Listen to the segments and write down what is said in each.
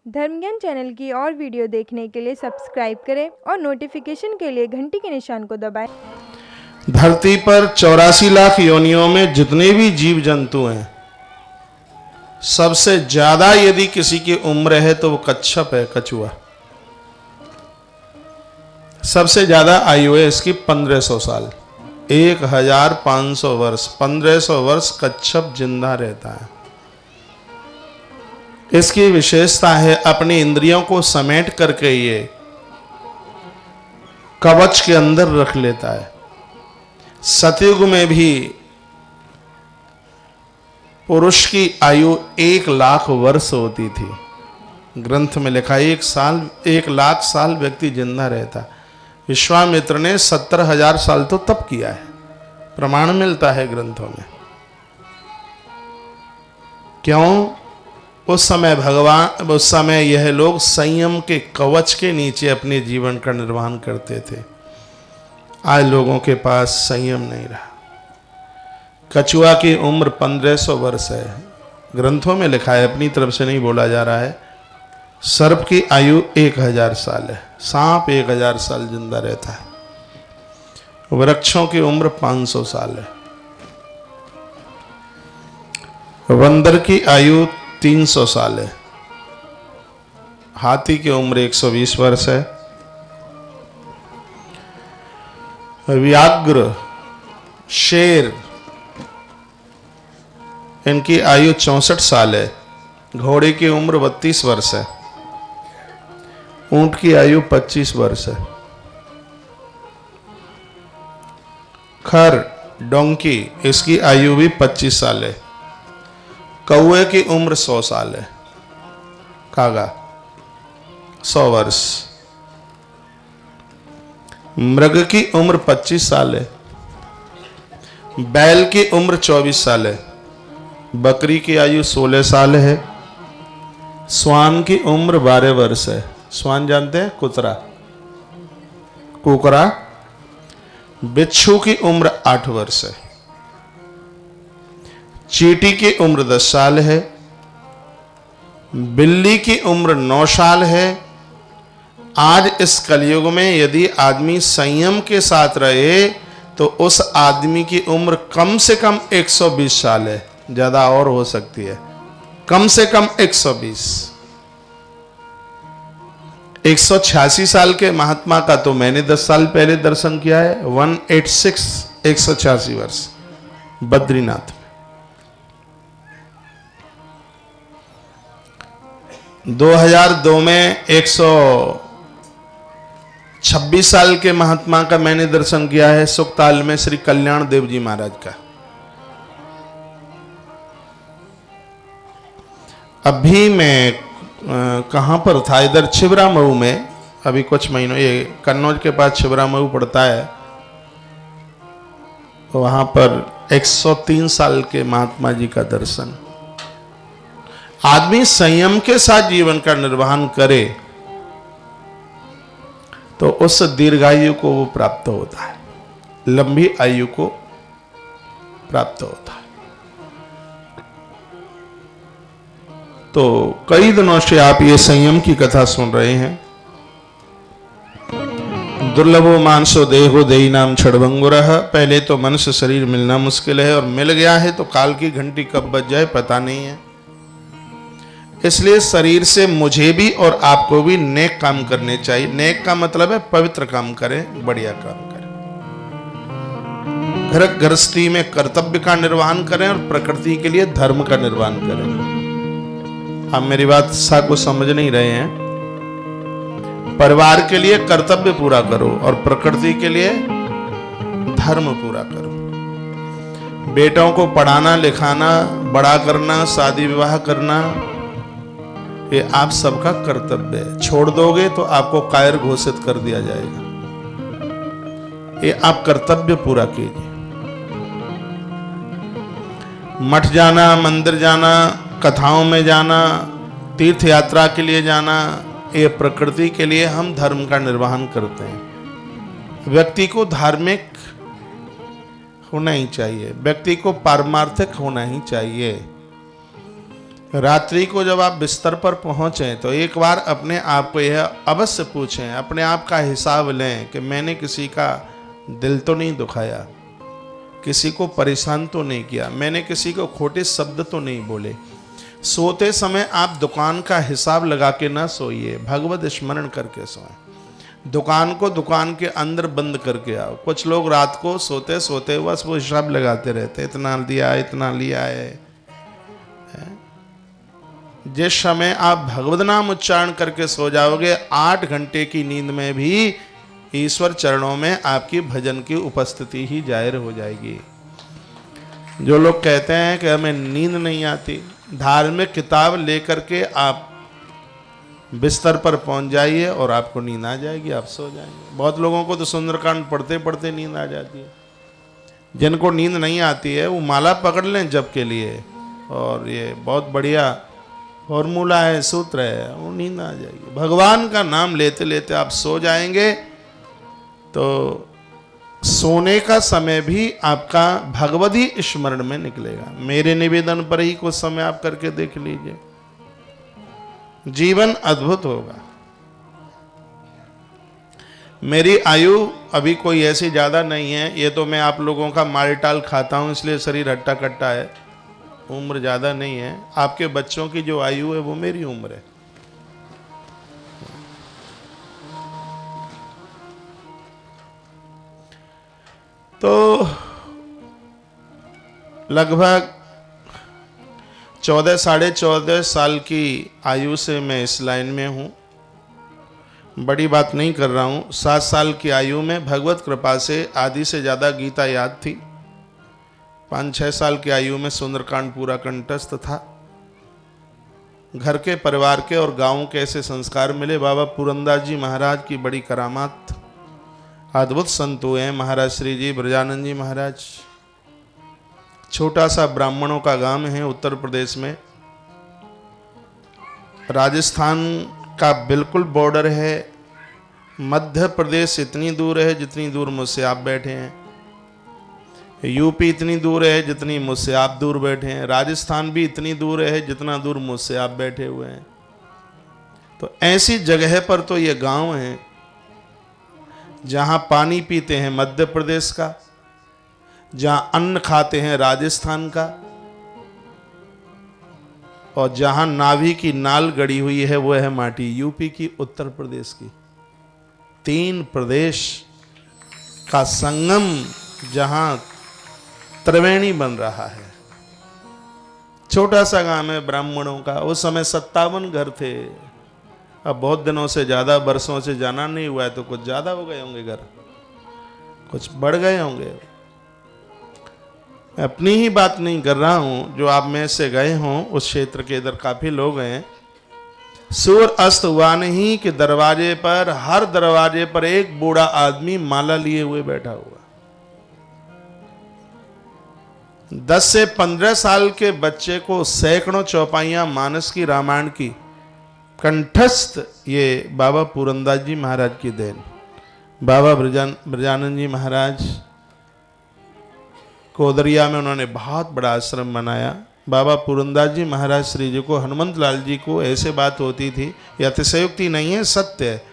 धर्मज्ञान channel की और video देखने के लिए सब्सक्राइब करें और नोटिफिकेशन के लिए घंटी के निशान को दबाएं। धरती पर 84 लाख योनियों में जितने भी जीव जंतु हैं, सबसे ज्यादा यदि किसी की उम्र है तो वो कच्छप है, कछुआ। सबसे ज्यादा आयु है इसकी 1500 साल, 1500 वर्ष। 1500 वर्ष कच्छप जिंदा रहता है। इसकी विशेषता है अपनी इंद्रियों को समेट करके ये कवच के अंदर रख लेता है। सतयुग में भी पुरुष की आयु 1 लाख वर्ष होती थी। ग्रंथ में लिखा है 1 लाख साल व्यक्ति जिंदा रहता। विश्वामित्र ने 70,000 साल तो तप किया है, प्रमाण मिलता है ग्रंथों में। क्यों? उस समय यह लोग संयम के कवच के नीचे अपने जीवन का निर्वहन करते थे। आज लोगों के पास संयम नहीं रहा। कछुआ की उम्र 1500 वर्ष है, ग्रंथों में लिखा है, अपनी तरफ से नहीं बोला जा रहा है। सर्प की आयु 1000 साल है, सांप 1000 साल जिंदा रहता है। वृक्षों की उम्र 500 साल है। बंदर की आयु 300 साल है। हाथी की उम्र 120 वर्ष है। व्याघ्र, शेर, इनकी आयु 64 साल है। घोड़े की उम्र 32 वर्ष है। ऊंट की आयु 25 वर्ष है। खर, डोंकी, इसकी आयु भी 25 साल है। कौवे की उम्र 100 साल है। कागा 100 वर्ष। मृग की उम्र 25 साल है। बैल की उम्र 24 साल है। बकरी की आयु 16 साल है। श्वान की उम्र 12 वर्ष है। श्वान जानते हैं? कुकरा। बिच्छू की उम्र 8 वर्ष है। चींटी की उम्र 10 साल है। बिल्ली की उम्र 9 साल है। आज इस कलयुग में यदि आदमी संयम के साथ रहे तो उस आदमी की उम्र कम से कम 120 साल है, ज्यादा और हो सकती है, कम से कम 120। 186 साल के महात्मा का तो मैंने 10 साल पहले दर्शन किया है। 186, 186 वर्ष, बद्रीनाथ। 2002 में 126 साल के महात्मा का मैंने दर्शन किया है, सुखताल में, श्री कल्याण देव जी महाराज का। अभी मैं कहां पर था, इधर छिबरा मऊ में, अभी कुछ महीनों, ये कन्नौज के पास छिबरा मऊ पड़ता है, वहां पर 103 साल के महात्मा जी का दर्शन। आदमी संयम के साथ जीवन का निर्वहन करे तो उस दीर्घायु को वो प्राप्त होता है, लंबी आयु को प्राप्त होता है। तो कई दिनों से आप ये संयम की कथा सुन रहे हैं। दुर्लभो मानसो देहो देही नाम छड़भंगुरः। पहले तो मनुष्य शरीर मिलना मुश्किल है, और मिल गया है तो काल की घंटी कब बज जाए पता नहीं है। इसलिए शरीर से मुझे भी और आपको भी नेक काम करने चाहिए। नेक का मतलब है पवित्र काम करें, बढ़िया काम करें, घर गृहस्थी में कर्तव्य का निर्वहन करें और प्रकृति के लिए धर्म का निर्वहन करें। आप मेरी बात को समझ नहीं रहे हैं। परिवार के लिए कर्तव्य पूरा करो और प्रकृति के लिए धर्म पूरा करो। बेटों को पढ़ाना लिखाना, बड़ा करना, शादी विवाह करना, ये आप सबका कर्तव्य है। छोड़ दोगे तो आपको कायर घोषित कर दिया जाएगा। ये आप कर्तव्य पूरा कीजिए। मठ जाना, मंदिर जाना, कथाओं में जाना, तीर्थ यात्रा के लिए जाना, ये प्रकृति के लिए हम धर्म का निर्वहन करते हैं। व्यक्ति को धार्मिक होना ही चाहिए, व्यक्ति को पारमार्थिक होना ही चाहिए। रात्रि को जब आप बिस्तर पर पहुंचे तो एक बार अपने आप को यह अवश्य पूछें, अपने आप का हिसाब लें कि मैंने किसी का दिल तो नहीं दुखाया, किसी को परेशान तो नहीं किया, मैंने किसी को खोटे शब्द तो नहीं बोले। सोते समय आप दुकान का हिसाब लगा के ना सोइए, भगवत स्मरण करके सोएं। दुकान को दुकान के अंदर बंद करके आओ। कुछ लोग रात को सोते सोते बस वो हिसाब लगाते रहते, इतना दिया इतना लिया है। जिस समय आप भगवत नाम उच्चारण करके सो जाओगे, 8 घंटे की नींद में भी ईश्वर चरणों में आपकी भजन की उपस्थिति ही जाहिर हो जाएगी। जो लोग कहते हैं कि हमें नींद नहीं आती, धार्मिक किताब लेकर के आप बिस्तर पर पहुंच जाइए और आपको नींद आ जाएगी, आप सो जाएंगे। बहुत लोगों को तो सुंदरकांड पढ़ते पढ़ते नींद आ जाती है। जिनको नींद नहीं आती है वो माला पकड़ लें जप के लिए, और ये बहुत बढ़िया फॉर्मूला है, सूत्र है, वो नींद आ जाएगी। भगवान का नाम लेते लेते आप सो जाएंगे तो सोने का समय भी आपका भगवती स्मरण में निकलेगा। मेरे निवेदन पर ही कुछ समय आप करके देख लीजिए, जीवन अद्भुत होगा। मेरी आयु अभी कोई ऐसी ज्यादा नहीं है, ये तो मैं आप लोगों का मालटाल खाता हूं इसलिए शरीर हट्टा कट्टा है, उम्र ज्यादा नहीं है। आपके बच्चों की जो आयु है वो मेरी उम्र है। तो लगभग 14 साढ़े 14 साल की आयु से मैं इस लाइन में हूँ। बड़ी बात नहीं कर रहा हूँ। 7 साल की आयु में भगवत कृपा से आधी से ज़्यादा गीता याद थी। 5-6 साल की आयु में सुंदरकांड पूरा कंठस्थ था। घर के, परिवार के और गांव के ऐसे संस्कार मिले। बाबा पुरंदास जी महाराज की बड़ी करामात, अद्भुत संत हुए हैं। महाराज श्री जी, ब्रजानंद जी महाराज। छोटा सा ब्राह्मणों का गांव है उत्तर प्रदेश में, राजस्थान का बिल्कुल बॉर्डर है। मध्य प्रदेश इतनी दूर है जितनी दूर मुझसे आप बैठे हैं, यूपी इतनी दूर है जितनी मुझसे आप दूर बैठे हैं, राजस्थान भी इतनी दूर है जितना दूर मुझसे आप बैठे हुए हैं। तो ऐसी जगह पर तो ये गांव है जहां पानी पीते हैं मध्य प्रदेश का, जहां अन्न खाते हैं राजस्थान का, और जहां नाभि की नाल गड़ी हुई है वो है माटी यूपी की, उत्तर प्रदेश की। 3 प्रदेश का संगम जहां त्रिवेणी बन रहा है। छोटा सा गांव है ब्राह्मणों का। उस समय 57 घर थे। अब बहुत दिनों से, ज्यादा वर्षों से जाना नहीं हुआ है तो कुछ ज्यादा हो गए होंगे घर, कुछ बढ़ गए होंगे। मैं अपनी ही बात नहीं कर रहा हूं, जो आप में से गए हों उस क्षेत्र के इधर काफी लोग हैं। सूर्य अस्त हुआ नहीं कि दरवाजे पर, हर दरवाजे पर एक बूढ़ा आदमी माला लिए हुए बैठा हुआ। 10 से 15 साल के बच्चे को सैकड़ों चौपाइयां मानस की, रामायण की कंठस्थ ये बाबा पुरंदास जी महाराज की देन। बाबा ब्रजानंद जी महाराज कोदरिया में उन्होंने बहुत बड़ा आश्रम बनाया। बाबा पुरंदास जी महाराज श्री जी को, हनुमंत लाल जी को ऐसे बात होती थी, यह अतिशयोक्ति नहीं है, सत्य है,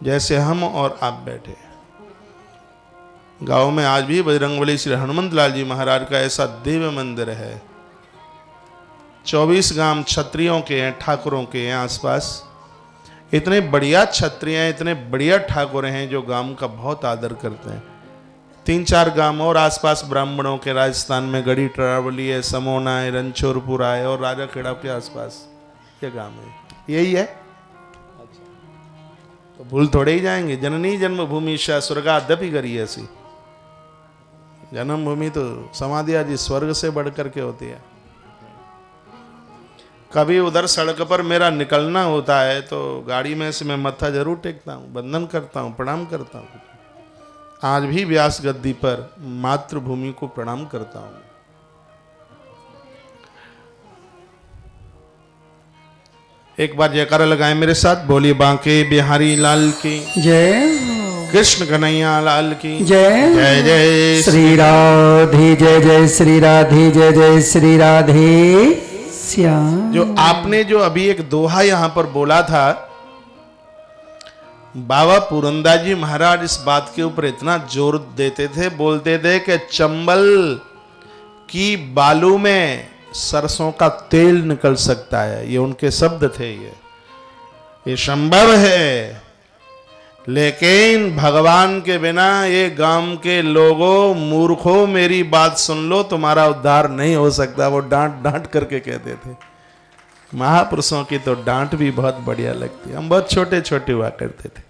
जैसे हम और आप बैठे। गांव में आज भी बजरंगबली श्री हनुमंत लाल जी महाराज का ऐसा दिव्य मंदिर है। 24 गांव क्षत्रियों के हैं, ठाकुरों के हैं आसपास। इतने बढ़िया क्षत्रिय हैं, इतने बढ़िया ठाकुर हैं जो गांव का बहुत आदर करते हैं। 3-4 गांव और आसपास ब्राह्मणों के, राजस्थान में गढ़ी ट्रावली है, समोना है, रणछोरपुरा है, और राजा खेड़ा के आसपास ये गांव है। यही है, तो भूल थोड़े ही जाएंगे। जननी जन्मभूमि सा स्वर्गादपि करी ऐसी। जन्मभूमि तो समाधि आदि स्वर्ग से बढ़ करके होती है। कभी उधर सड़क पर मेरा निकलना होता है तो गाड़ी में से मैं मत्था जरूर टेकता हूँ, वंदन करता हूँ, प्रणाम करता हूँ। आज भी व्यास गद्दी पर मातृभूमि को प्रणाम करता हूँ। एक बार जयकारा लगाएं मेरे साथ, बोलिए बांके बिहारी लाल की जय, कृष्ण कन्हैया लाल की जय। जय जय श्री राधे, जय जय श्री राधे, जय जय श्री राधे श्याम। जो आपने जो अभी एक दोहा यहां पर बोला था, बाबा पुरंदास जी महाराज इस बात के ऊपर इतना जोर देते थे, बोलते थे कि चंबल की बालू में सरसों का तेल निकल सकता है। ये उनके शब्द थे। ये संभव है, लेकिन भगवान के बिना ये गांव के लोगों, मूर्खों, मेरी बात सुन लो, तुम्हारा उद्धार नहीं हो सकता। वो डांट डांट करके कहते थे। महापुरुषों की तो डांट भी बहुत बढ़िया लगती है। हम बहुत छोटे छोटे हुआ करते थे।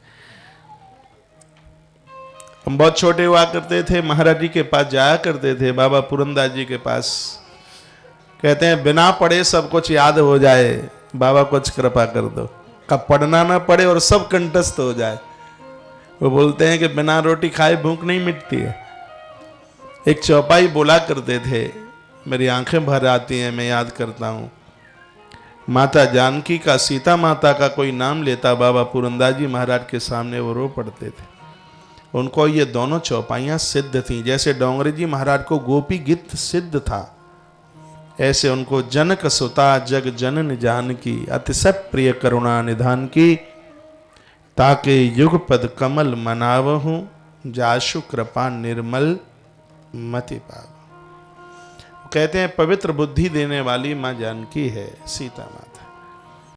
हम बहुत छोटे हुआ करते थे, महाराज जी के पास जाया करते थे, बाबा पुरंदास जी के पास। कहते हैं बिना पढ़े सब कुछ याद हो जाए, बाबा कुछ कृपा कर दो, कब पढ़ना ना पड़े और सब कंठस्थ हो जाए। वो बोलते हैं कि बिना रोटी खाए भूख नहीं मिटती है। एक चौपाई बोला करते थे, मेरी आंखें भर आती हैं, मैं याद करता हूं। माता जानकी का, सीता माता का कोई नाम लेता, बाबा पुरंदास जी महाराज के सामने वो रो पड़ते थे। उनको ये दोनों चौपाइयां सिद्ध थीं। जैसे डोंगरे जी महाराज को गोपी गीत सिद्ध था, ऐसे उनको जनक सुता जग जनन जानकी, अतिशय प्रिय करुणा निधान की, ताके युग पद कमल मनावहूं, जाशु कृपा निर्मल मति पाव। कहते हैं पवित्र बुद्धि देने वाली मां जानकी है सीता माता।